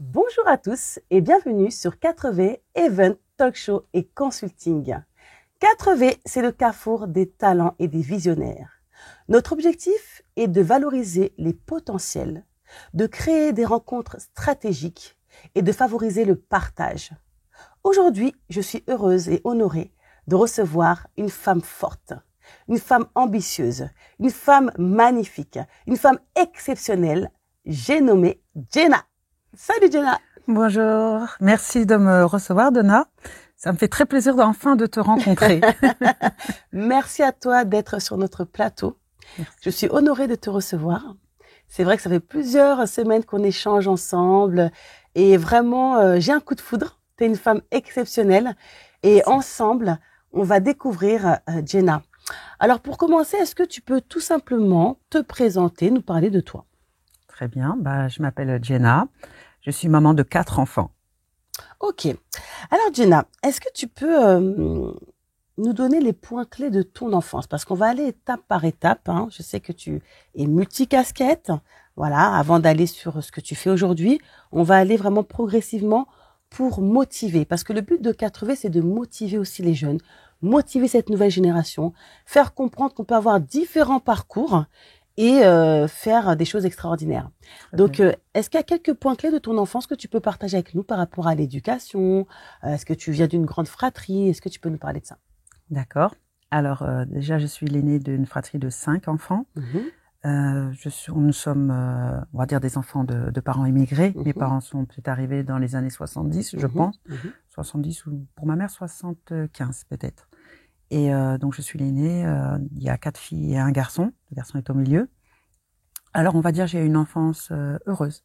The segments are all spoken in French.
Bonjour à tous et bienvenue sur 4V Event Talk Show et Consulting. 4V, c'est le carrefour des talents et des visionnaires. Notre objectif est de valoriser les potentiels, de créer des rencontres stratégiques et de favoriser le partage. Aujourd'hui, je suis heureuse et honorée de recevoir une femme forte, une femme ambitieuse, une femme magnifique, une femme exceptionnelle. J'ai nommé Jenna. Salut Jenna. Bonjour, merci de me recevoir Donna. Ça me fait très plaisir d'enfin de te rencontrer. Merci à toi d'être sur notre plateau. Merci. Je suis honorée de te recevoir. C'est vrai que ça fait plusieurs semaines qu'on échange ensemble et vraiment j'ai un coup de foudre. Tu es une femme exceptionnelle et merci. Ensemble, on va découvrir Jenna. Alors pour commencer, est-ce que tu peux tout simplement te présenter, nous parler de toi? Très bien, je m'appelle Jenna. Je suis maman de 4 enfants. Ok. Alors Jenna, est-ce que tu peux nous donner les points clés de ton enfance? Parce qu'on va aller étape par étape. Hein. Je sais que tu es multicasquette. Voilà, avant d'aller sur ce que tu fais aujourd'hui, on va aller vraiment progressivement pour motiver. Parce que le but de 4V, c'est de motiver aussi les jeunes, motiver cette nouvelle génération, faire comprendre qu'on peut avoir différents parcours et faire des choses extraordinaires. Donc, est-ce qu'il y a quelques points clés de ton enfance que tu peux partager avec nous par rapport à l'éducation? Est-ce que tu viens d'une grande fratrie? Est-ce que tu peux nous parler de ça? D'accord. Alors, déjà, je suis l'aînée d'une fratrie de 5 enfants. Nous sommes, on va dire, des enfants de parents immigrés. Mes parents sont peut-être arrivés dans les années 70, je pense. 70 ou, pour ma mère, 75 peut-être. Et donc, je suis l'aînée. Il y a 4 filles et un garçon. Le garçon est au milieu. Alors, on va dire, j'ai eu une enfance heureuse.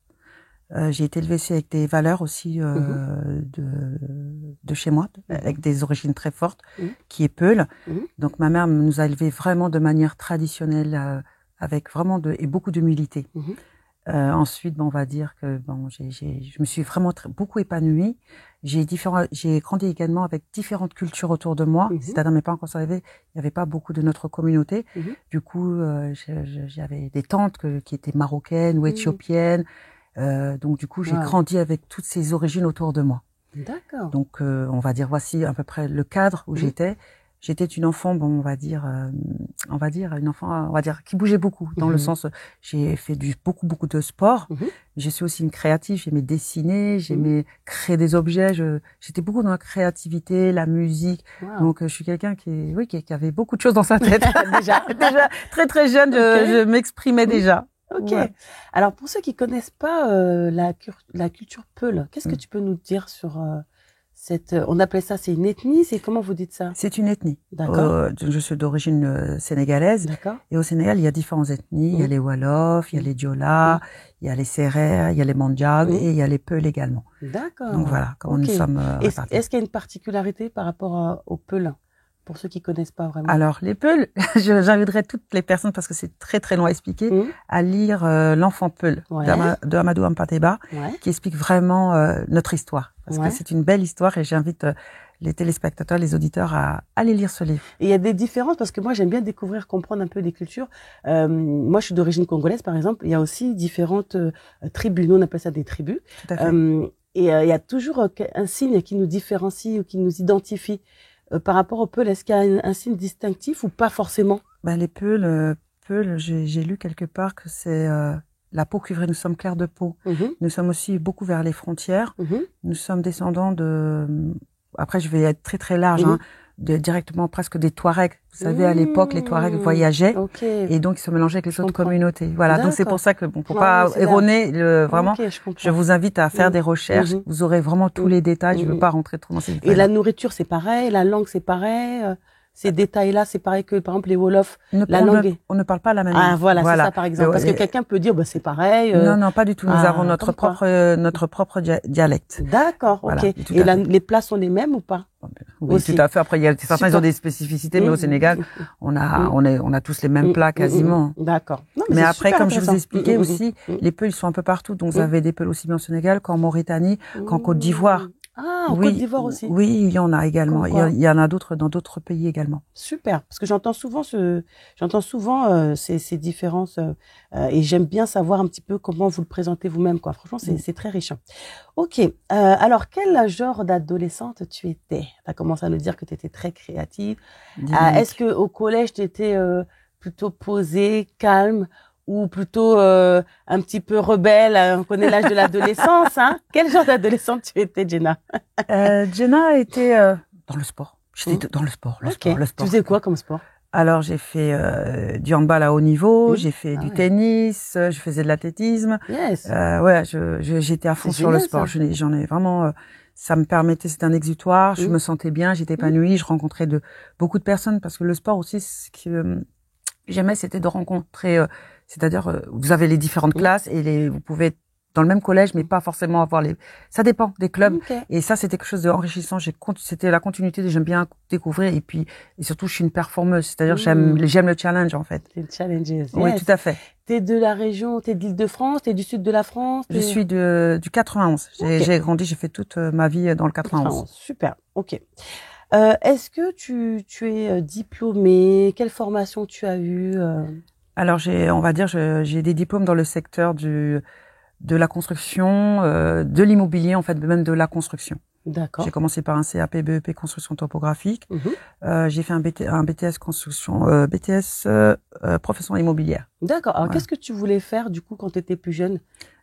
J'ai été élevée aussi avec des valeurs aussi de chez moi, avec des origines très fortes, qui est Peul. Donc, ma mère nous a élevés vraiment de manière traditionnelle, avec vraiment et beaucoup d'humilité. Ensuite, on va dire que je me suis vraiment beaucoup épanouie. J'ai grandi également avec différentes cultures autour de moi. C'est-à-dire mes parents, quand ça arrivait, il n'y avait pas beaucoup de notre communauté. Du coup, j'avais des tantes qui étaient marocaines ou éthiopiennes. Donc du coup, j'ai grandi avec toutes ces origines autour de moi. D'accord. Donc on va dire voici à peu près le cadre où j'étais. J'étais une enfant, on va dire une enfant, on va dire qui bougeait beaucoup dans le sens, j'ai fait beaucoup de sport. Je suis aussi une créative, j'aimais dessiner, j'aimais créer des objets. J'étais beaucoup dans la créativité, la musique. Donc je suis quelqu'un qui avait beaucoup de choses dans sa tête déjà très jeune. Je m'exprimais déjà. Ok. Ouais. Alors pour ceux qui connaissent pas la culture Peul, qu'est-ce que tu peux nous dire sur on appelle ça, c'est une ethnie, c'est comment vous dites ça? C'est une ethnie. D'accord. Je suis d'origine sénégalaise. D'accord. Et au Sénégal, il y a différentes ethnies. Il y a les Wolofs, il y a les Diola, il y a les Sérères, il y a les Mandjags et il y a les Peuls également. D'accord. Donc voilà, comment nous sommes répartis. Est-ce qu'il y a une particularité par rapport aux Peuls? Pour ceux qui connaissent pas vraiment. Alors, les Peuls, j'inviterai toutes les personnes, parce que c'est très long à expliquer, à lire L'Enfant Peul de Amadou Hampâté-Bâ, qui explique vraiment notre histoire. Parce que c'est une belle histoire et j'invite les téléspectateurs, les auditeurs à aller lire ce livre. Et il y a des différences, parce que moi, j'aime bien découvrir, comprendre un peu des cultures. Moi, je suis d'origine congolaise, par exemple. Il y a aussi différentes tribus. Nous, on appelle ça des tribus. Tout à fait. Et il y a toujours un signe qui nous différencie ou qui nous identifie. Par rapport aux Peuls, est-ce qu'il y a un signe distinctif ou pas forcément? Les Peuls, j'ai lu quelque part que c'est la peau cuivrée. Nous sommes clairs de peau. Nous sommes aussi beaucoup vers les frontières. Nous sommes descendants de... Après, je vais être très large, directement presque des Touaregs. Vous savez, à l'époque, les Touaregs voyageaient et donc ils se mélangeaient avec les autres communautés. Voilà, donc c'est pour ça que pour pas erroner, vraiment, je vous invite à faire des recherches. Vous aurez vraiment tous les détails. Je veux pas rentrer trop dans ces détails. Et la nourriture, c'est pareil, la langue, c'est pareil. Ces détails-là, c'est pareil que, par exemple, les Wolofs, on ne parle pas la même langue. Ah, voilà. C'est ça, par exemple. Parce que quelqu'un peut dire, c'est pareil. Non, pas du tout. Nous avons notre propre dialecte. D'accord, voilà, ok. Et les plats sont les mêmes ou pas? Oui, aussi. Tout à fait. Après, certains, ils ont des spécificités, mais au Sénégal, on a tous les mêmes plats quasiment. D'accord. Mais après, comme je vous expliquais aussi, les Peuls, ils sont un peu partout. Donc, vous avez des Peuls aussi bien au Sénégal qu'en Mauritanie, qu'en Côte d'Ivoire. Ah, en Oui, Côte d'Ivoire aussi. oui, il y en a également. Il y en a d'autres dans d'autres pays également. Super, parce que j'entends souvent ces différences et j'aime bien savoir un petit peu comment vous le présentez vous-même, quoi. Franchement, c'est très riche. Ok. Alors, quel genre d'adolescente tu étais? Tu as commencé à nous dire que tu étais très créative. Est-ce que au collège, tu étais plutôt posée, calme, ou plutôt un petit peu rebelle? On connaît l'âge de l'adolescence, hein? Quel genre d'adolescente tu étais, Jenna? Jenna était dans le sport. J'étais dans le sport, le sport. Tu faisais quoi comme sport? Alors j'ai fait du handball à haut niveau, j'ai fait du tennis, je faisais de l'athlétisme. Yes. Ouais, j'étais à fond sur le sport. J'en ai vraiment. Ça me permettait, c'était un exutoire. Je me sentais bien, j'étais épanouie. Je rencontrais beaucoup de personnes parce que le sport aussi, ce que j'aimais, c'était de rencontrer. C'est-à-dire, vous avez les différentes classes et vous pouvez être dans le même collège, mais pas forcément avoir ça dépend des clubs. Et ça, c'était quelque chose d'enrichissant. C'était la continuité. J'aime bien découvrir. Et surtout, je suis une performeuse. C'est-à-dire, j'aime le challenge, en fait. Les challenges. Yes. Oui, tout à fait. T'es de la région, t'es de l'Île-de-France, t'es du sud de la France? Je suis du 91. J'ai grandi, j'ai fait toute ma vie dans le 91. Super. Ok. Est-ce que tu es diplômée? Quelle formation tu as eue? Alors, on va dire, j'ai des diplômes dans le secteur de la construction, de l'immobilier, en fait, même de la construction. D'accord. J'ai commencé par un CAP BEP construction topographique. J'ai fait un BTS construction, BTS profession immobilière. D'accord. Alors, qu'est-ce que tu voulais faire, du coup, quand tu étais plus jeune?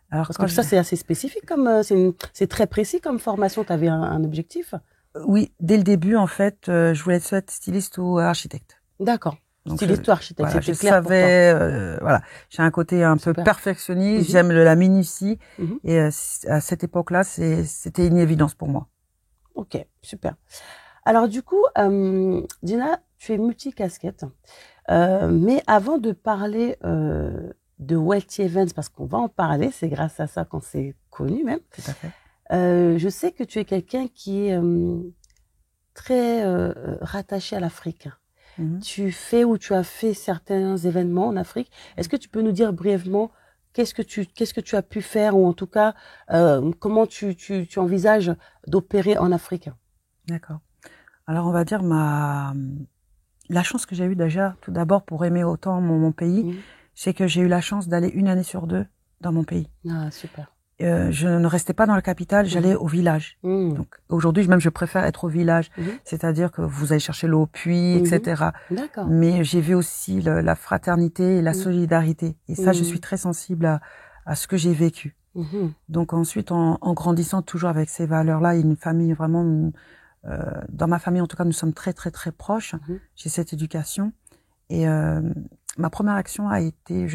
Alors, parce que ça, c'est assez spécifique c'est très précis comme formation. Tu avais un objectif? Oui, dès le début, en fait, je voulais être styliste ou architecte. D'accord. Styliste ou architecte, voilà, c'était clair pour toi. Voilà, j'ai un côté un peu perfectionniste, j'aime la minutie, et à cette époque-là, c'était une évidence pour moi. Ok, super. Alors du coup, Dina, tu es multicasquette, mais avant de parler de Wealthy Events, parce qu'on va en parler, c'est grâce à ça qu'on s'est connus même. Tout à fait. Je sais que tu es quelqu'un qui est très rattaché à l'Afrique. Tu fais ou tu as fait certains événements en Afrique. Est-ce que tu peux nous dire brièvement qu'est-ce que tu as pu faire, ou en tout cas comment tu envisages d'opérer en Afrique? D'accord. Alors on va dire la chance que j'ai eue déjà, tout d'abord, pour aimer autant mon pays, c'est que j'ai eu la chance d'aller 1 année sur 2 dans mon pays. Ah, super. Je ne restais pas dans la capitale, j'allais au village. Donc aujourd'hui, même je préfère être au village, c'est-à-dire que vous allez chercher l'eau au puits, etc. D'accord. Mais j'ai vu aussi la fraternité et la solidarité. Et ça, je suis très sensible à ce que j'ai vécu. Donc ensuite, en grandissant toujours avec ces valeurs-là, une famille vraiment, dans ma famille en tout cas, nous sommes très très très proches. J'ai cette éducation. Et ma première action a été,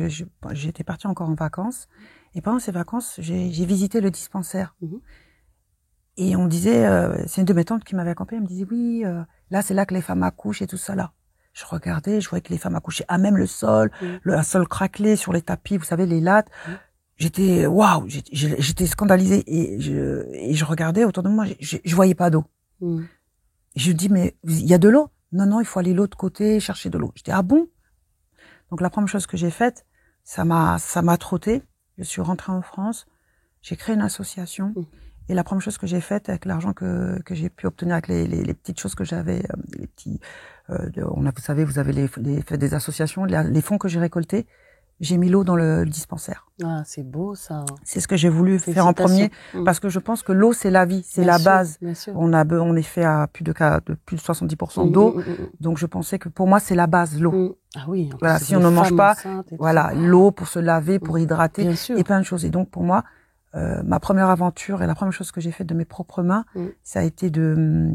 j'étais partie encore en vacances. Et pendant ces vacances, j'ai visité le dispensaire. Et on me disait, c'est une de mes tantes qui m'avait accompagnée, elle me disait, oui, là, c'est là que les femmes accouchent et tout ça là. Je regardais, je voyais que les femmes accouchaient à même le sol, un sol craquelé sur les tapis, vous savez, les lattes. J'étais, waouh, j'étais scandalisée. Et je regardais autour de moi, je voyais pas d'eau. Je dis, mais il y a de l'eau? Non, il faut aller de l'autre côté, chercher de l'eau. J'étais, ah bon? Donc la première chose que j'ai faite, ça m'a trotté. Je suis rentrée en France, j'ai créé une association, et la première chose que j'ai faite avec l'argent que j'ai pu obtenir avec les petites choses que j'avais, les petits, vous savez, vous avez des associations, les fonds que j'ai récoltés, j'ai mis l'eau dans le dispensaire. Ah, c'est beau ça. C'est ce que j'ai voulu faire en premier, parce que je pense que l'eau c'est la vie, c'est la base. Bien sûr. On est fait à plus de 70% d'eau, donc je pensais que pour moi c'est la base, l'eau. Ah oui. Voilà, si on ne mange pas, voilà, l'eau pour se laver, pour hydrater, et plein de choses. Et donc pour moi, ma première aventure et la première chose que j'ai faite de mes propres mains, ça a été de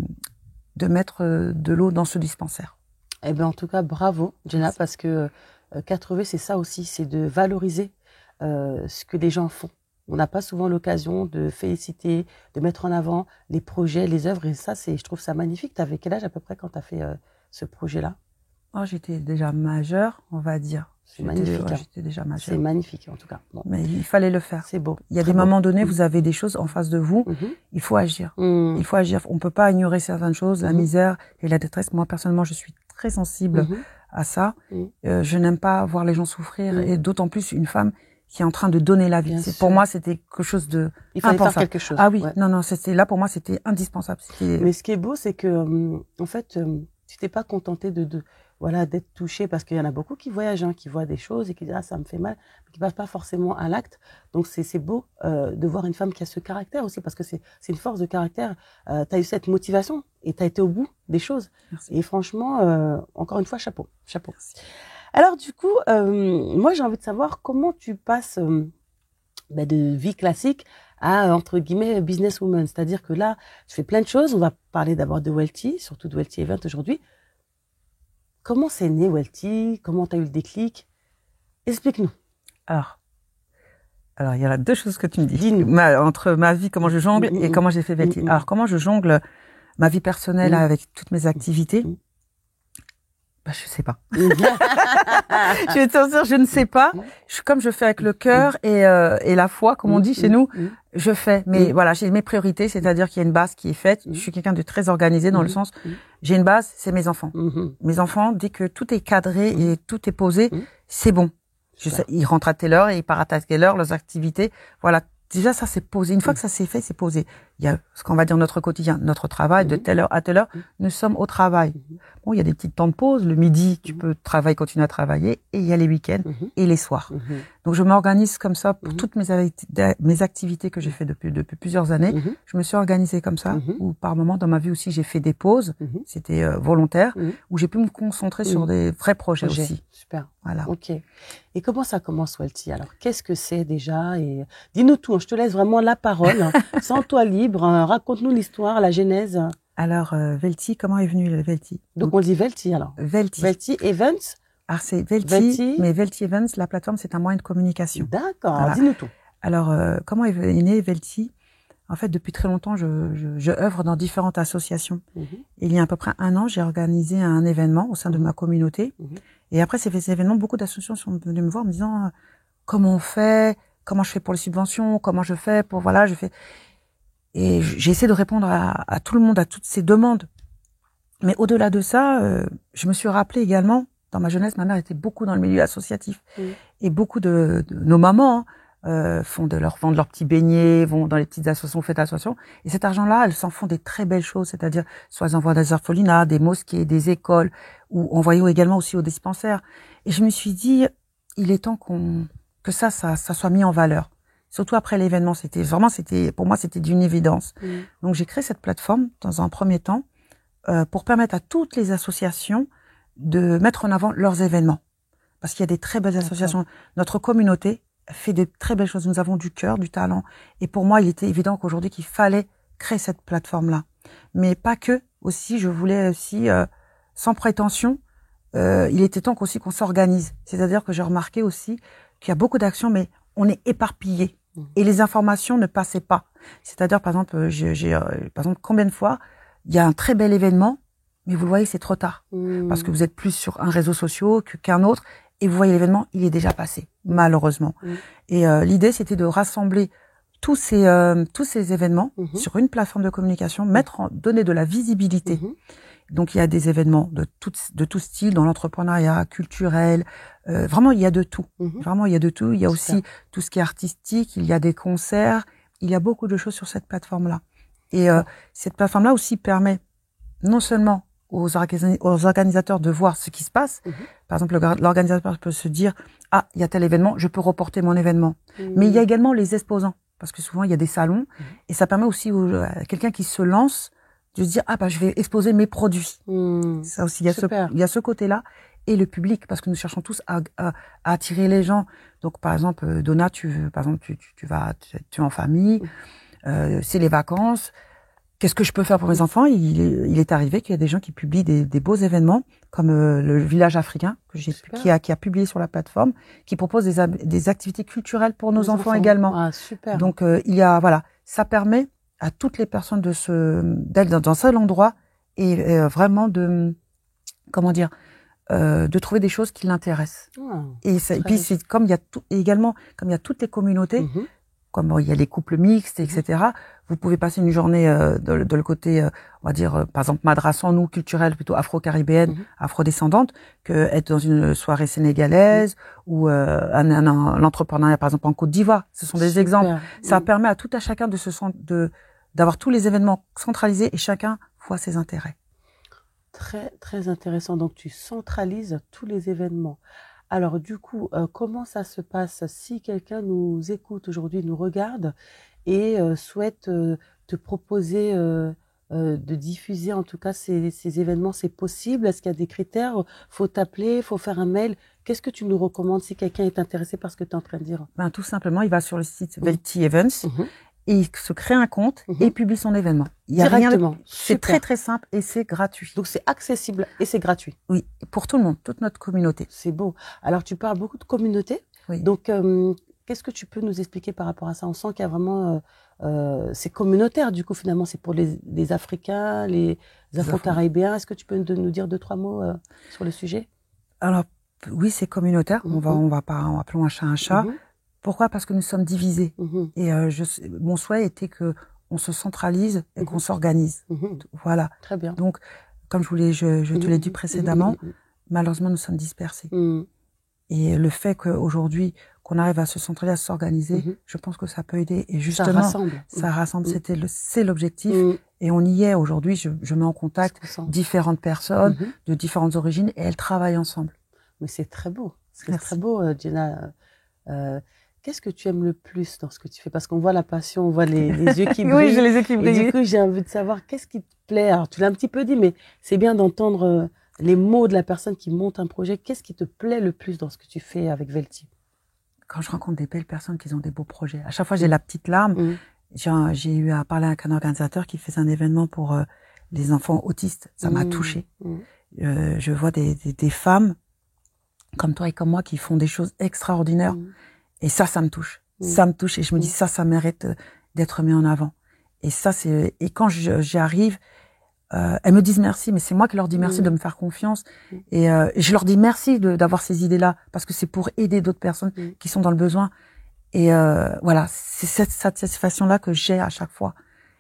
mettre de l'eau dans ce dispensaire. Eh bien, en tout cas, bravo, Jenna, parce que 4V, c'est ça aussi, c'est de valoriser ce que les gens font. On n'a pas souvent l'occasion de féliciter, de mettre en avant les projets, les œuvres, et ça, je trouve ça magnifique. Tu avais quel âge à peu près quand tu as fait ce projet-là? Oh, j'étais déjà majeure, on va dire. C'est magnifique. J'étais déjà majeure. C'est magnifique, en tout cas. Bon. Mais il fallait le faire. C'est beau. Il y a des moments donnés, vous avez des choses en face de vous, il faut agir. Il faut agir. On peut pas ignorer certaines choses, la misère et la détresse. Moi, personnellement, je suis très sensible à ça. Je n'aime pas voir les gens souffrir, et d'autant plus une femme qui est en train de donner la vie. Pour moi, c'était quelque chose de il fallait faire quelque chose. Ah oui, non, c'était là pour moi, c'était indispensable. Mais ce qui est beau, c'est que en fait, tu t'es pas contenté voilà, d'être touché, parce qu'il y en a beaucoup qui voyagent, qui voient des choses et qui disent, ah, ça me fait mal, mais qui passent pas forcément à l'acte. Donc, c'est beau, de voir une femme qui a ce caractère aussi, parce que c'est une force de caractère. T'as eu cette motivation et t'as été au bout des choses. Merci. Et franchement, encore une fois, chapeau. Merci. Alors, du coup, moi, j'ai envie de savoir comment tu passes, de vie classique à, entre guillemets, businesswoman. C'est-à-dire que là, tu fais plein de choses. On va parler d'abord de Welty, surtout de Welty Event aujourd'hui. Comment c'est né Welty? Comment tu as eu le déclic? Explique-nous. Alors, il y a deux choses que tu me dis. Dis-nous. Entre ma vie, comment je jongle, et comment j'ai fait Welty. Alors, comment je jongle ma vie personnelle avec toutes mes activités? Je sais pas. Je vais te dire, je ne sais pas. Comme je fais avec le cœur et la foi, comme on dit chez nous, je fais. Mais voilà, j'ai mes priorités, c'est-à-dire qu'il y a une base qui est faite. Je suis quelqu'un de très organisé dans le sens, j'ai une base, c'est mes enfants. Mes enfants, dès que tout est cadré et tout est posé, c'est bon. Ils rentrent à telle heure et ils partent à telle heure, leurs activités. Voilà. Déjà, ça, c'est posé. Une fois que ça s'est fait, c'est posé. Il y a ce qu'on va dire notre quotidien, notre travail, de telle heure à telle heure, nous sommes au travail. Bon, il y a des petites temps de pause. Le midi, tu peux continuer à travailler, et il y a les week-ends et les soirs. Donc, je m'organise comme ça pour toutes mes activités que j'ai fait depuis plusieurs années. Je me suis organisée comme ça, où par moment dans ma vie aussi, j'ai fait des pauses. C'était volontaire, où j'ai pu me concentrer sur des vrais projets aussi. Super. Voilà. Ok. Et comment ça commence, Welty? Alors, qu'est-ce que c'est déjà? Et dis-nous tout. Je te laisse vraiment la parole. Sens-toi libre. Raconte-nous l'histoire, la genèse. Alors, Welty, comment est venu le Welty? Donc, on dit Welty alors. Welty. Welty Events. Alors, c'est Welty, mais Welty Events, la plateforme, c'est un moyen de communication. D'accord. Voilà. Dis-nous tout. Alors, comment est né Welty? En fait, depuis très longtemps, je œuvre dans différentes associations. Il y a à peu près 1 an, j'ai organisé un événement au sein de ma communauté. Et après ces événements, beaucoup d'associations sont venues me voir en me disant comment on fait, comment je fais pour les subventions, comment je fais pour je fais. Et j'ai essayé de répondre à tout le monde, à toutes ces demandes. Mais au-delà de ça, je me suis rappelé également, dans ma jeunesse, ma mère était beaucoup dans le milieu associatif. Et beaucoup de nos mamans vendent leurs petits beignets, vont dans les petites associations, fêtes associations. Et cet argent-là, elles s'en font des très belles choses, c'est-à-dire soit elles envoient des orphelinats, des mosquées, des écoles, ou envoyons également aussi aux dispensaires. Et je me suis dit, il est temps que ça soit mis en valeur. Surtout après l'événement, pour moi, c'était d'une évidence. Donc j'ai créé cette plateforme dans un premier temps pour permettre à toutes les associations de mettre en avant leurs événements. Parce qu'il y a des très belles associations. Notre communauté fait de très belles choses. Nous avons du cœur, du talent. Et pour moi, il était évident qu'aujourd'hui, qu'il fallait créer cette plateforme-là. Mais pas que. Aussi, je voulais aussi, sans prétention, il était temps aussi qu'on s'organise. C'est-à-dire que j'ai remarqué aussi qu'il y a beaucoup d'actions, mais on est éparpillé. Et les informations ne passaient pas. C'est-à-dire, par exemple, par exemple, combien de fois il y a un très bel événement, mais vous le voyez, c'est trop tard. Parce que vous êtes plus sur un réseau social qu'un autre, et vous voyez l'événement, il est déjà passé, malheureusement. Et l'idée, c'était de rassembler tous ces événements sur une plateforme de communication, donner de la visibilité. Donc, il y a des événements de tout style, dans l'entrepreneuriat, culturel. Vraiment, il y a de tout. Vraiment, il y a de tout. Il y a aussi tout ce qui est artistique. Il y a des concerts. Il y a beaucoup de choses sur cette plateforme-là. Et cette plateforme-là aussi permet non seulement aux organisateurs de voir ce qui se passe. Par exemple, l'organisateur peut se dire, ah, il y a tel événement, je peux reporter mon événement. Mais il y a également les exposants. Parce que souvent, il y a des salons. Et ça permet aussi à quelqu'un qui se lance de se dire, ah, je vais exposer mes produits. Ça aussi, il y a ce côté-là. Et le public, parce que nous cherchons tous à attirer les gens. Donc, par exemple, Donna, tu es en famille, c'est les vacances. Qu'est-ce que je peux faire pour mes enfants? Il est arrivé qu'il y a des gens qui publient des beaux événements, comme le village africain qui a publié sur la plateforme, qui propose des activités culturelles pour nos enfants également. Ah, super. Donc ça permet à toutes les personnes d'être dans un seul endroit et vraiment de trouver des choses qui l'intéressent. Et puis comme il y a toutes les communautés. comme il y a les couples mixtes, etc. Vous pouvez passer une journée de le côté, on va dire, par exemple, madrasan, nous, culturelle, plutôt afro-caribéenne, afro-descendante, que être dans une soirée sénégalaise ou l'entrepreneuriat, par exemple, en Côte d'Ivoire. Ce sont des exemples. Ça permet à tout à chacun d'avoir tous les événements centralisés et chacun voit ses intérêts. Très, très intéressant. Donc, tu centralises tous les événements. Alors, du coup, comment ça se passe si quelqu'un nous écoute aujourd'hui, nous regarde et souhaite te proposer de diffuser en tout cas ces événements, c'est possible? Est-ce qu'il y a des critères? Faut t'appeler, faut faire un mail? Qu'est-ce que tu nous recommandes si quelqu'un est intéressé par ce que tu es en train de dire? Ben, tout simplement, il va sur le site Velti Events et il se crée un compte et publie son événement. Il y a directement. C'est très très simple et c'est gratuit. Donc c'est accessible et c'est gratuit. Oui, pour tout le monde, toute notre communauté. C'est beau. Alors tu parles beaucoup de communauté. Oui. Donc qu'est-ce que tu peux nous expliquer par rapport à ça? On sent qu'il y a vraiment c'est communautaire du coup finalement, c'est pour les Africains, les Afro-Caribéens. Est-ce que tu peux nous dire 2-3 mots sur le sujet? Alors oui, c'est communautaire. On va pas appelons un chat un chat. Pourquoi? Parce que nous sommes divisés. Et mon souhait était que on se centralise et qu'on s'organise. Voilà. Très bien. Donc, comme je te l'ai dit précédemment, malheureusement, nous sommes dispersés. Et le fait qu'aujourd'hui, qu'on arrive à se centraliser, à s'organiser, je pense que ça peut aider. Et justement, ça rassemble. C'est l'objectif. Et on y est aujourd'hui. Je mets en contact différentes personnes de différentes origines et elles travaillent ensemble. Mais c'est très beau. C'est très beau, Jenna. Qu'est-ce que tu aimes le plus dans ce que tu fais? Parce qu'on voit la passion, on voit les yeux qui brillent. Oui, j'ai les yeux qui brillent. Et du coup, j'ai envie de savoir qu'est-ce qui te plaît. Alors, tu l'as un petit peu dit, mais c'est bien d'entendre les mots de la personne qui monte un projet. Qu'est-ce qui te plaît le plus dans ce que tu fais avec Velti? Quand je rencontre des belles personnes qui ont des beaux projets. À chaque fois, j'ai la petite larme. J'ai eu à parler avec un organisateur qui faisait un événement pour les enfants autistes. Ça m'a touchée. Je vois des femmes comme toi et comme moi qui font des choses extraordinaires. Et ça me touche. Ça me touche et je me dis ça mérite d'être mis en avant. Et ça, et quand j'y arrive, elles me disent merci, mais c'est moi qui leur dis merci de me faire confiance. Et je leur dis merci d'avoir ces idées-là parce que c'est pour aider d'autres personnes qui sont dans le besoin. Et voilà, c'est cette satisfaction-là que j'ai à chaque fois.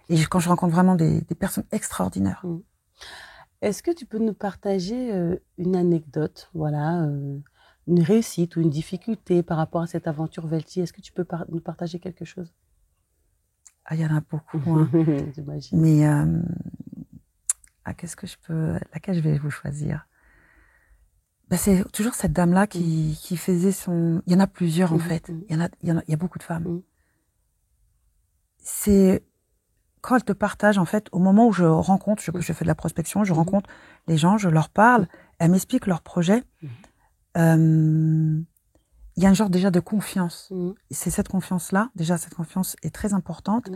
Et quand je rencontre vraiment des personnes extraordinaires. Est-ce que tu peux nous partager une anecdote, voilà, une réussite ou une difficulté par rapport à cette aventure Velti? Est-ce que tu peux nous partager quelque chose? Ah, il y en a beaucoup, hein. J'imagine. Mais laquelle je vais vous choisir? Ben, c'est toujours cette dame-là qui faisait il y en a plusieurs en fait. Il y a beaucoup de femmes. C'est quand elle te partage en fait, au moment où je fais de la prospection, je rencontre les gens, je leur parle, elles m'expliquent leur projet. Il y a un genre déjà de confiance. C'est cette confiance-là, déjà cette confiance est très importante.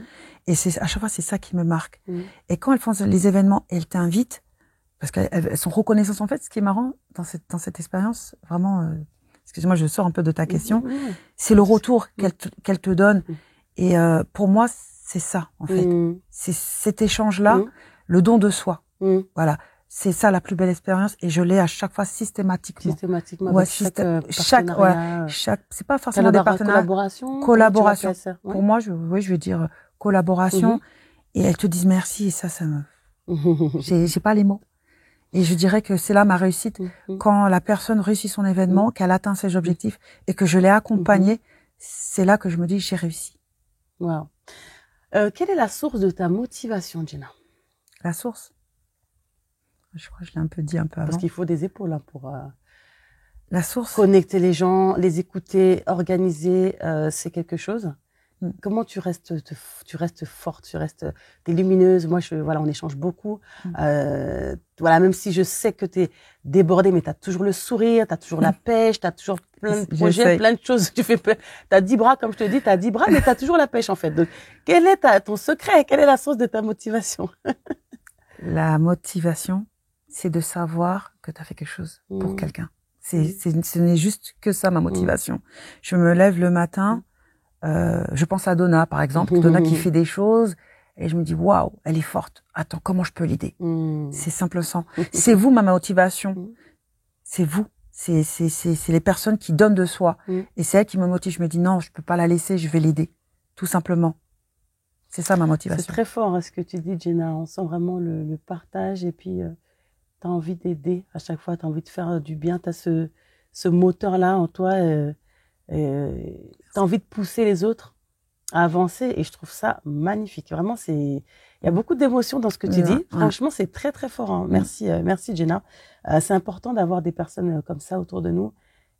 Et à chaque fois, c'est ça qui me marque. Et quand elles font les événements, elles t'invitent, parce qu'elles sont reconnaissantes. En fait, ce qui est marrant dans cette expérience, vraiment, excuse-moi, je sors un peu de ta question, c'est le retour qu'elle te donne. Et pour moi, c'est ça, en fait. C'est cet échange-là, le don de soi. Voilà. C'est ça la plus belle expérience et je l'ai à chaque fois systématiquement. Systématiquement. Ouais, chaque c'est pas forcément des partenariats. Collaboration. Pour moi, je vais dire collaboration et elles te disent merci et ça me, j'ai pas les mots. Et je dirais que c'est là ma réussite quand la personne réussit son événement, qu'elle atteint ses objectifs et que je l'ai accompagnée, c'est là que je me dis j'ai réussi. Wow. Quelle est la source de ta motivation, Jenna? La source? Je crois que je l'ai un peu dit un peu avant. Parce qu'il faut des épaules hein, pour la source. Connecter les gens, les écouter, organiser, c'est quelque chose. Comment tu restes forte, t'es lumineuse. Moi, voilà, on échange beaucoup. Voilà, même si je sais que t'es débordée, mais t'as toujours le sourire, t'as toujours la pêche, t'as toujours plein de projets, plein de choses. T'as 10 bras, comme je te dis, t'as 10 bras, mais t'as toujours la pêche, en fait. Donc, quel est ton secret? Quelle est la source de ta motivation? La motivation, c'est de savoir que tu as fait quelque chose pour quelqu'un. Ce n'est juste que ça, ma motivation. Je me lève le matin, je pense à Donna, par exemple. Donna qui fait des choses et je me dis, waouh, elle est forte. Attends, comment je peux l'aider? C'est simple sang. C'est vous, ma motivation. C'est vous. C'est les personnes qui donnent de soi. Et c'est elle qui me motive. Je me dis, non, je peux pas la laisser, je vais l'aider. tout simplement. C'est ça ma motivation. C'est très fort ce que tu dis, Jenna. On sent vraiment le partage et puis tu as envie d'aider à chaque fois, tu as envie de faire du bien, tu as ce moteur-là en toi, tu as envie de pousser les autres à avancer et je trouve ça magnifique. Vraiment, il y a beaucoup d'émotions dans ce que tu dis. Franchement, c'est très, très fort. Hein. Merci, merci Jenna. C'est important d'avoir des personnes comme ça autour de nous.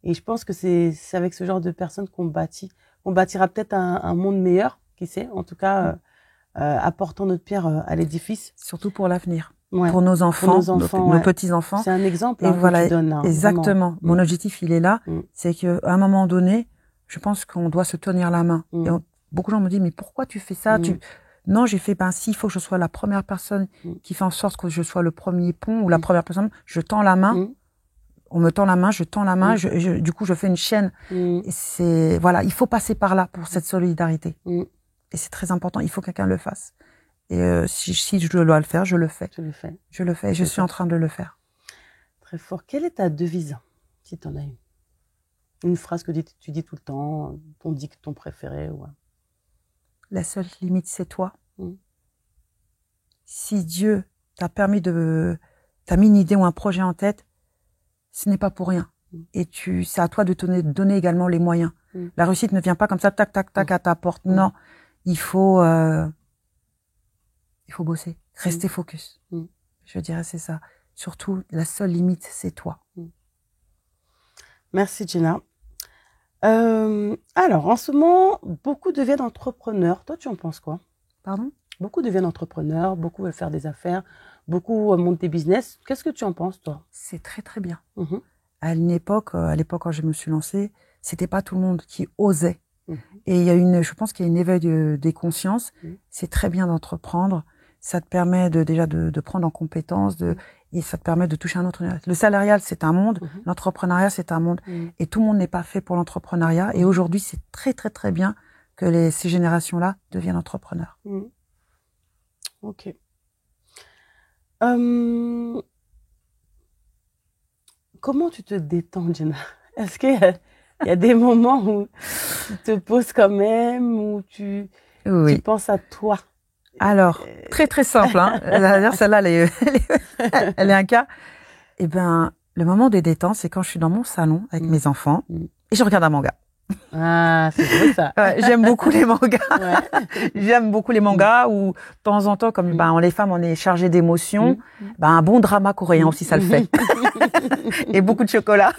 Et je pense que c'est avec ce genre de personnes qu'on bâtira peut-être un monde meilleur, qui sait. En tout cas, apportant notre pierre à l'édifice. Surtout pour l'avenir. Ouais. Pour nos enfants, nos petits-enfants. C'est un exemple et voilà, que tu donnes. Là, exactement. Vraiment. Mon objectif, il est là. C'est qu'à un moment donné, je pense qu'on doit se tenir la main. Et beaucoup de gens me disent, mais pourquoi tu fais ça? Non, j'ai fait, s'il faut que je sois la première personne qui fait en sorte que je sois le premier pont ou la première personne, je tends la main. On me tend la main, je tends la main, du coup, je fais une chaîne. Et voilà, il faut passer par là pour cette solidarité. Et c'est très important, il faut que quelqu'un le fasse. Et si je dois le faire, je le fais. Je le fais et je suis en train de le faire. Très fort. Quelle est ta devise, si tu en as une? Une phrase que tu dis tout le temps, ton dicton préféré ou... La seule limite, c'est toi. Si Dieu t'a mis une idée ou un projet en tête, ce n'est pas pour rien. Et c'est à toi de te donner également les moyens. La réussite ne vient pas comme ça, tac, tac, tac, à ta porte. Non, il faut bosser, rester focus. Je dirais c'est ça. Surtout, la seule limite, c'est toi. Merci, Jenna. Alors, en ce moment, beaucoup deviennent entrepreneurs. Toi, tu en penses quoi? Pardon? Beaucoup deviennent entrepreneurs, beaucoup veulent faire des affaires, beaucoup montent des business. Qu'est-ce que tu en penses, toi? C'est très, très bien. À l'époque, quand je me suis lancée, c'était pas tout le monde qui osait. Et je pense qu'il y a une éveil des consciences. C'est très bien d'entreprendre. Ça te permet déjà de prendre en compétence, et ça te permet de toucher un autre. Le salarial, c'est un monde. L'entrepreneuriat, c'est un monde. Et tout le monde n'est pas fait pour l'entrepreneuriat. Et aujourd'hui, c'est très, très, très bien que ces générations-là deviennent entrepreneurs. Ok. Comment tu te détends, Jenna? Est-ce qu'il y a des moments où tu te poses quand même, où tu penses à toi? Alors, très très simple, hein. D'ailleurs, celle-là, elle est un cas. Eh ben, le moment de détente, c'est quand je suis dans mon salon avec mes enfants et je regarde un manga. Ah, c'est beau ça. J'aime beaucoup les mangas. J'aime beaucoup les mangas où, de temps en temps, comme les femmes, on est chargé d'émotions, un bon drama coréen aussi, ça le fait. Et beaucoup de chocolat.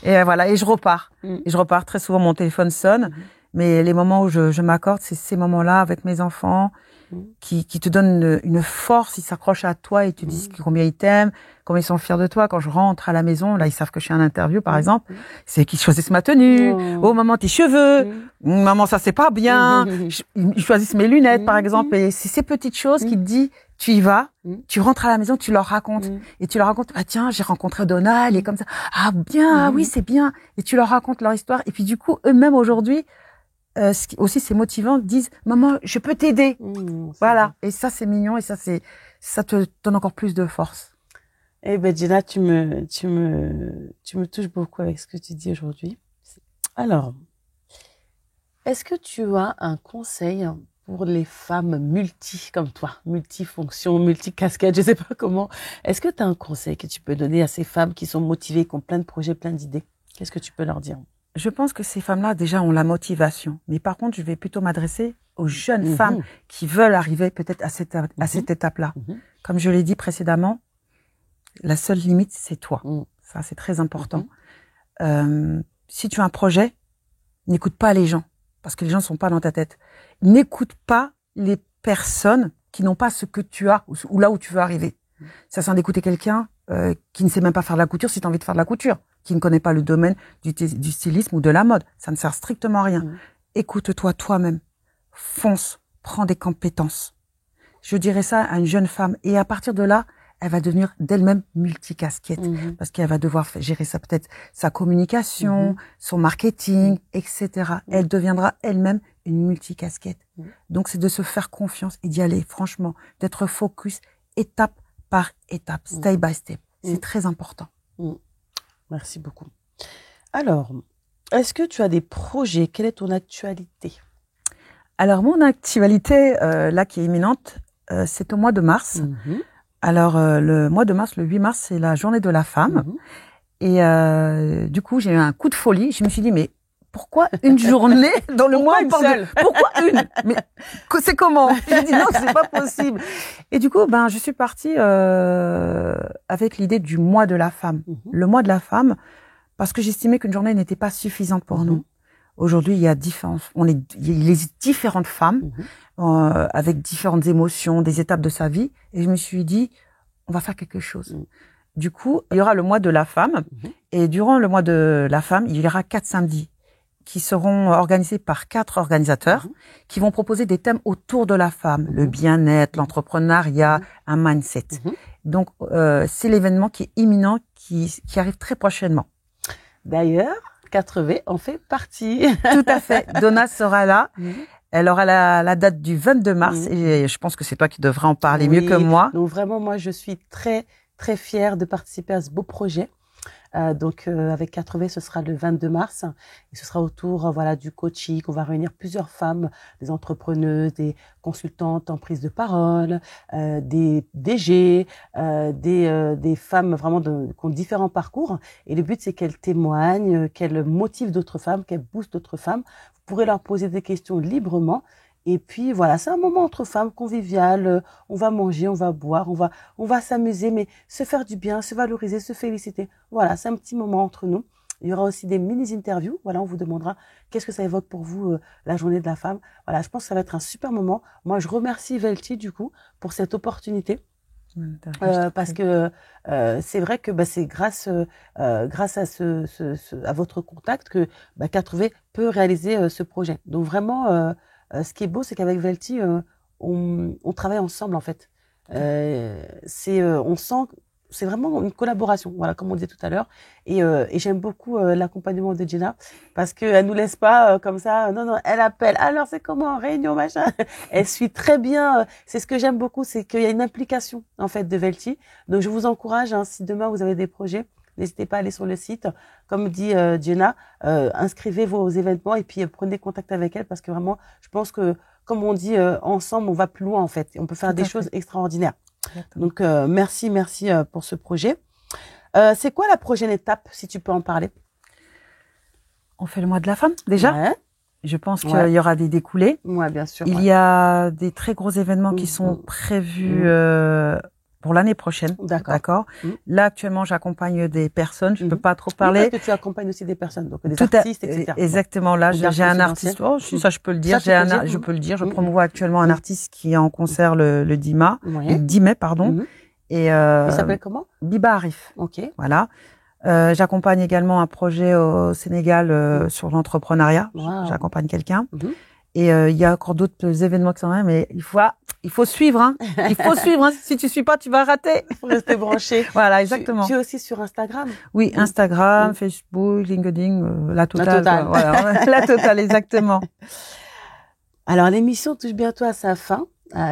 Et voilà, et je repars. Et je repars. Très souvent, mon téléphone sonne. Mais les moments où je m'accorde, c'est ces moments-là avec mes enfants qui te donnent une force, ils s'accrochent à toi et te disent combien ils t'aiment, combien ils sont fiers de toi. Quand je rentre à la maison, là, ils savent que je suis en interview, par exemple, c'est qu'ils choisissent ma tenue. Oh, maman, tes cheveux. Maman, ça, c'est pas bien. Ils choisissent mes lunettes, par exemple. Et c'est ces petites choses qui te disent, tu y vas, tu rentres à la maison, tu leur racontes. Et tu leur racontes, ah tiens, j'ai rencontré Donna, elle est comme ça. Ah bien, ah oui, c'est bien. Et tu leur racontes leur histoire. Et puis du coup, eux-mêmes aujourd'hui, aussi c'est motivant, disent maman, je peux t'aider. Voilà. Et ça c'est mignon et ça te donne encore plus de force. Eh ben Jenna, tu me touches beaucoup avec ce que tu dis aujourd'hui. Alors, est-ce que tu as un conseil pour les femmes comme toi, multifonctions, multicasquettes, je sais pas comment. Est-ce que tu as un conseil que tu peux donner à ces femmes qui sont motivées, qui ont plein de projets, plein d'idées? Qu'est-ce que tu peux leur dire? Je pense que ces femmes-là, déjà, ont la motivation. Mais par contre, je vais plutôt m'adresser aux jeunes femmes qui veulent arriver peut-être à cette étape-là. Comme je l'ai dit précédemment, la seule limite, c'est toi. Ça, c'est très important. Si tu as un projet, n'écoute pas les gens, parce que les gens ne sont pas dans ta tête. N'écoute pas les personnes qui n'ont pas ce que tu as ou là où tu veux arriver. Ça sert d'écouter quelqu'un qui ne sait même pas faire de la couture si tu as envie de faire de la couture, qui ne connaît pas le domaine du stylisme ou de la mode. Ça ne sert strictement à rien. Écoute-toi toi-même. Fonce. Prends des compétences. Je dirais ça à une jeune femme. Et à partir de là, elle va devenir d'elle-même multicasquette. Parce qu'elle va devoir gérer peut-être sa communication, son marketing, etc. Elle deviendra elle-même une multicasquette. Donc, c'est de se faire confiance et d'y aller, franchement. D'être focus, étape par étape, step by step. C'est très important. Merci beaucoup. Alors, est-ce que tu as des projets? Quelle est ton actualité? Alors, mon actualité, là, qui est imminente, c'est au mois de mars. Alors, le mois de mars, le 8 mars, c'est la journée de la femme. Et du coup, j'ai eu un coup de folie. Je me suis dit, mais pourquoi une journée dans le mois? Pourquoi une? Mais c'est comment? J'ai dit non, c'est pas possible. Et du coup, je suis partie avec l'idée du mois de la femme. Le mois de la femme, parce que j'estimais qu'une journée n'était pas suffisante pour nous. Aujourd'hui, il y a différentes femmes avec différentes émotions, des étapes de sa vie. Et je me suis dit, on va faire quelque chose. Du coup, il y aura le mois de la femme. Et durant le mois de la femme, il y aura 4 samedis qui seront organisés par 4 organisateurs qui vont proposer des thèmes autour de la femme, le bien-être, l'entrepreneuriat, un mindset. Donc, c'est l'événement qui est imminent, qui arrive très prochainement. D'ailleurs, 4V en fait partie. Tout à fait. Donna sera là. Elle aura la date du 22 mars et je pense que c'est toi qui devras en parler mieux que moi. Donc vraiment, moi, je suis très, très fière de participer à ce beau projet. Donc avec 4V, ce sera le 22 mars et ce sera autour du coaching. On va réunir plusieurs femmes, des entrepreneuses, des consultantes en prise de parole, des DG, des femmes vraiment qui ont différents parcours. Et le but, c'est qu'elles témoignent, qu'elles motivent d'autres femmes, qu'elles boostent d'autres femmes. Vous pourrez leur poser des questions librement. Et puis voilà, c'est un moment entre femmes convivial. On va manger, on va boire, on va s'amuser, mais se faire du bien, se valoriser, se féliciter. Voilà, c'est un petit moment entre nous. Il y aura aussi des mini-interviews. Voilà, on vous demandera qu'est-ce que ça évoque pour vous la journée de la femme. Voilà, je pense que ça va être un super moment. Moi, je remercie Velti du coup pour cette opportunité. Parce que c'est vrai que c'est grâce à à votre contact que 4V peut réaliser ce projet. Donc vraiment. Ce qui est beau, c'est qu'avec Velti, on travaille ensemble en fait. On sent, c'est vraiment une collaboration, voilà, comme on disait tout à l'heure. Et j'aime beaucoup l'accompagnement de Jenna parce qu'elle nous laisse pas comme ça. Non, elle appelle. Alors c'est comment réunion machin. Elle suit très bien. C'est ce que j'aime beaucoup, c'est qu'il y a une implication en fait de Velti. Donc je vous encourage, si demain vous avez des projets. N'hésitez pas à aller sur le site. Comme dit Jenna, inscrivez vos événements et puis prenez contact avec elle parce que vraiment, je pense que, comme on dit, ensemble, on va plus loin en fait. On peut faire des choses extraordinaires. Exactement. Donc, merci pour ce projet. C'est quoi la prochaine étape, si tu peux en parler? On fait le mois de la femme, déjà. Ouais. Je pense qu'il y aura des découlés. Ouais, bien sûr. Il y a des très gros événements qui sont prévus pour l'année prochaine. D'accord. Là, actuellement, j'accompagne des personnes. Je ne peux pas trop parler. Oui, parce que tu accompagnes aussi des personnes, donc des artistes, etc. Exactement. Là, j'ai un artiste. Oh, ça, je peux le dire. Je peux le dire. Je promouvois actuellement un artiste qui est en concert le 10 mai. Le 10 mai, pardon. Et il s'appelle comment? Biba Arif. Ok. Voilà. J'accompagne également un projet au Sénégal sur l'entrepreneuriat. Wow. J'accompagne quelqu'un. Et il y a encore d'autres événements qui sont là, mais il faut suivre, hein. Il faut suivre, hein. Si tu suis pas, tu vas rater. Il faut rester branché. Voilà, exactement. Tu es aussi sur Instagram? Oui, Instagram, Facebook, LinkedIn, la totale. Voilà, la totale, exactement. Alors, l'émission touche bientôt à sa fin.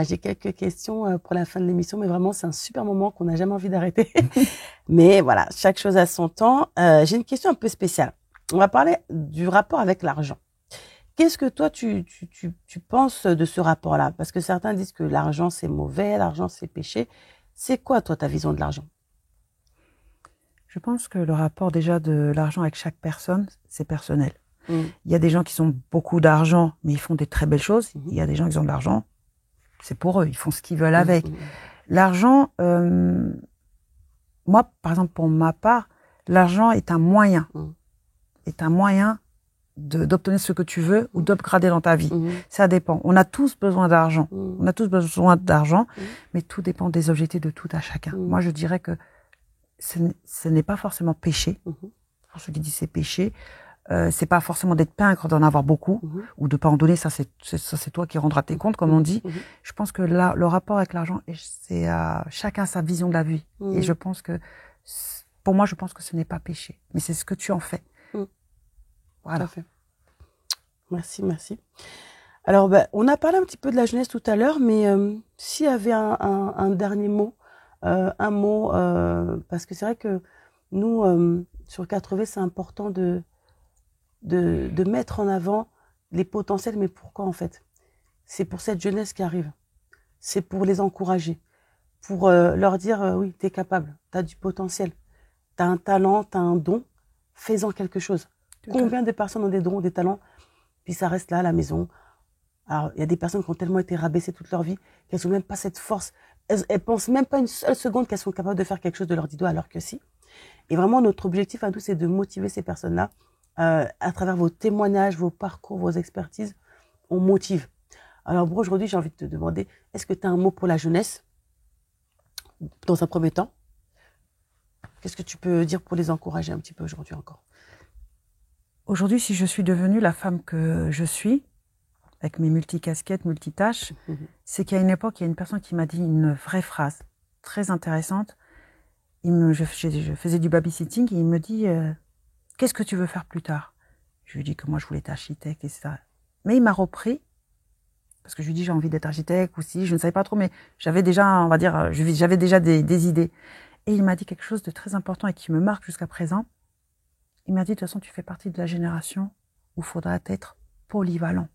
J'ai quelques questions pour la fin de l'émission, mais vraiment, c'est un super moment qu'on n'a jamais envie d'arrêter. Mais voilà, chaque chose a son temps. J'ai une question un peu spéciale. On va parler du rapport avec l'argent. Qu'est-ce que toi, tu penses de ce rapport-là? Parce que certains disent que l'argent, c'est mauvais, l'argent, c'est péché. C'est quoi, toi, ta vision de l'argent? Je pense que le rapport déjà de l'argent avec chaque personne, c'est personnel. Il y a des gens qui ont beaucoup d'argent, mais ils font des très belles choses. Il y a des gens qui ont de l'argent, c'est pour eux, ils font ce qu'ils veulent avec. L'argent, moi, par exemple, pour ma part, l'argent est un moyen. Est un moyen d'obtenir ce que tu veux ou d'upgrader dans ta vie. Ça dépend. On a tous besoin d'argent. On a tous besoin d'argent, mais tout dépend des objectifs de tout à chacun. Moi, je dirais que ce n'est pas forcément péché. Pour ceux qui disent c'est péché, c'est pas forcément d'être pingre, d'en avoir beaucoup, ou de pas en donner. Ça, c'est toi qui rendras tes comptes, comme on dit. Je pense que là, le rapport avec l'argent, c'est chacun sa vision de la vie. Et je pense que, pour moi, je pense que ce n'est pas péché, mais c'est ce que tu en fais. Voilà. Tout à fait. Merci. Alors, on a parlé un petit peu de la jeunesse tout à l'heure, mais s'il y avait un dernier mot, parce que c'est vrai que nous, sur 4V, c'est important de mettre en avant les potentiels, mais pourquoi en fait? c'est pour cette jeunesse qui arrive. C'est pour les encourager, pour leur dire oui, t'es capable, t'as du potentiel, t'as un talent, t'as un don, fais-en quelque chose. Combien de personnes ont des dons, des talents, puis ça reste là à la maison. Alors, il y a des personnes qui ont tellement été rabaissées toute leur vie qu'elles n'ont même pas cette force. Elles pensent même pas une seule seconde qu'elles sont capables de faire quelque chose de leur 10 doigts, alors que si. Et vraiment, notre objectif à nous, c'est de motiver ces personnes-là à travers vos témoignages, vos parcours, vos expertises. On motive. Alors, pour aujourd'hui, j'ai envie de te demander, est-ce que tu as un mot pour la jeunesse dans un premier temps? Qu'est-ce que tu peux dire pour les encourager un petit peu aujourd'hui encore? Aujourd'hui, si je suis devenue la femme que je suis, avec mes multicasquettes, multitâches, c'est qu'à une époque, il y a une personne qui m'a dit une vraie phrase très intéressante. Je faisais du babysitting et il me dit « Qu'est-ce que tu veux faire plus tard ?» Je lui ai dit que moi, je voulais être architecte, etc. Mais il m'a repris, parce que je lui ai dit « J'ai envie d'être architecte aussi », je ne savais pas trop, mais j'avais déjà, on va dire, j'avais déjà des idées. Et il m'a dit quelque chose de très important et qui me marque jusqu'à présent. Il m'a dit « De toute façon, tu fais partie de la génération où il faudra être polyvalent. »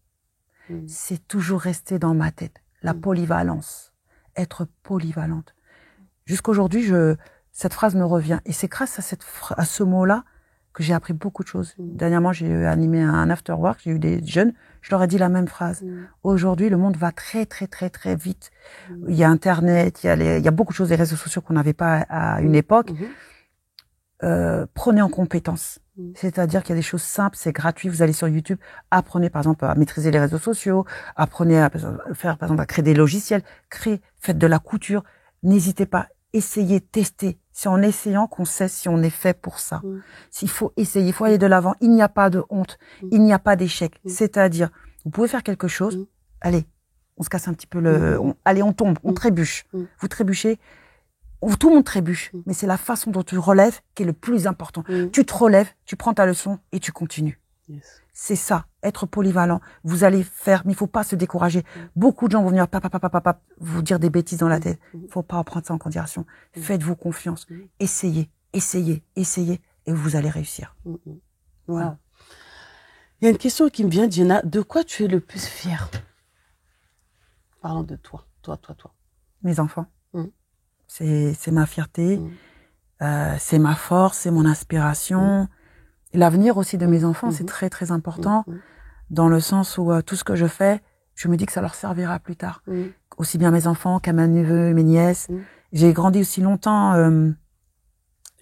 C'est toujours resté dans ma tête, la polyvalence, être polyvalente. Jusqu'aujourd'hui, cette phrase me revient. Et c'est grâce à ce mot-là que j'ai appris beaucoup de choses. Dernièrement, j'ai animé un after-work, j'ai eu des jeunes, je leur ai dit la même phrase. Aujourd'hui, le monde va très, très, très, très vite. Il y a Internet, il y a beaucoup de choses, des réseaux sociaux qu'on n'avait pas à une époque. Prenez en compétence. C'est-à-dire qu'il y a des choses simples, c'est gratuit, vous allez sur YouTube, apprenez par exemple à maîtriser les réseaux sociaux, apprenez à faire par exemple à créer des logiciels, faites de la couture, n'hésitez pas, essayez, testez. C'est en essayant qu'on sait si on est fait pour ça. S'il faut essayer, il faut aller de l'avant, il n'y a pas de honte, il n'y a pas d'échec. C'est-à-dire, vous pouvez faire quelque chose, allez, on se casse un petit peu allez, on tombe, on trébuche. Vous trébuchez, tout le monde trébuche, mais c'est la façon dont tu relèves qui est le plus important. Tu te relèves, tu prends ta leçon et tu continues. C'est ça, être polyvalent. Vous allez faire, mais il faut pas se décourager. Beaucoup de gens vont venir vous dire des bêtises dans la tête. Il faut pas prendre ça en considération. Faites-vous confiance. Essayez, essayez, essayez et vous allez réussir. Wow. Il y a une question qui me vient, Jenna. De quoi tu es le plus fière? Parlons de toi. Mes enfants. C'est ma fierté, c'est ma force, c'est mon inspiration. L'avenir aussi de mes enfants, c'est très, très important, dans le sens où tout ce que je fais, je me dis que ça leur servira plus tard. Aussi bien mes enfants qu'à mes neveux, mes nièces. J'ai grandi aussi longtemps,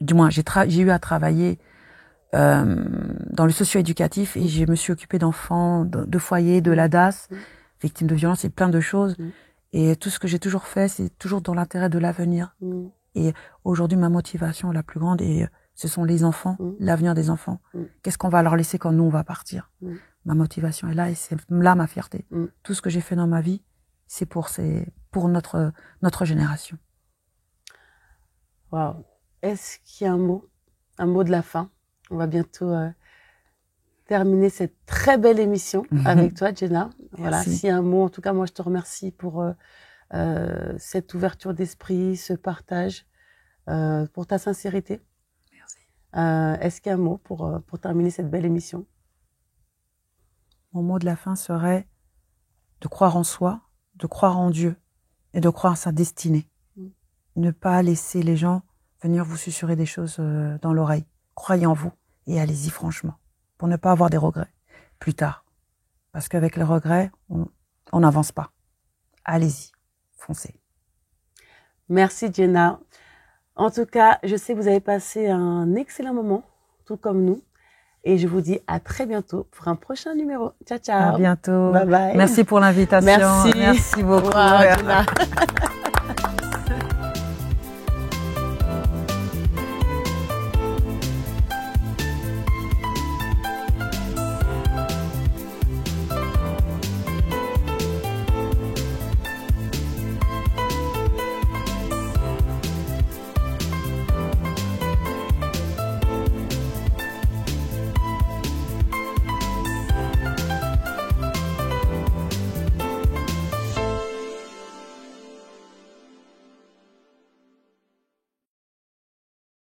du moins, j'ai eu à travailler dans le socio-éducatif et je me suis occupée d'enfants, de foyers, de l'ADAS, victimes de violences et plein de choses. Et tout ce que j'ai toujours fait, c'est toujours dans l'intérêt de l'avenir. Et aujourd'hui, ma motivation la plus grande, ce sont les enfants, l'avenir des enfants. Qu'est-ce qu'on va leur laisser quand nous, on va partir? Ma motivation est là et c'est là ma fierté. Tout ce que j'ai fait dans ma vie, c'est pour notre génération. Wow. Est-ce qu'il y a un mot de la fin? On va bientôt terminer cette très belle émission avec toi, Jenna. Voilà, s'il y a un mot, en tout cas, moi, je te remercie pour cette ouverture d'esprit, ce partage, pour ta sincérité. Merci. Est-ce qu'il y a un mot pour terminer cette belle émission? Mon mot de la fin serait de croire en soi, de croire en Dieu et de croire en sa destinée. Ne pas laisser les gens venir vous susurrer des choses dans l'oreille. Croyez en vous et allez-y franchement, pour ne pas avoir des regrets plus tard. Parce qu'avec les regrets, on n'avance pas. Allez-y, foncez. Merci Jenna. En tout cas, je sais que vous avez passé un excellent moment, tout comme nous. Et je vous dis à très bientôt pour un prochain numéro. Ciao, ciao. À bientôt. Bye bye. Merci pour l'invitation. Merci. Merci beaucoup. Wow, Jenna.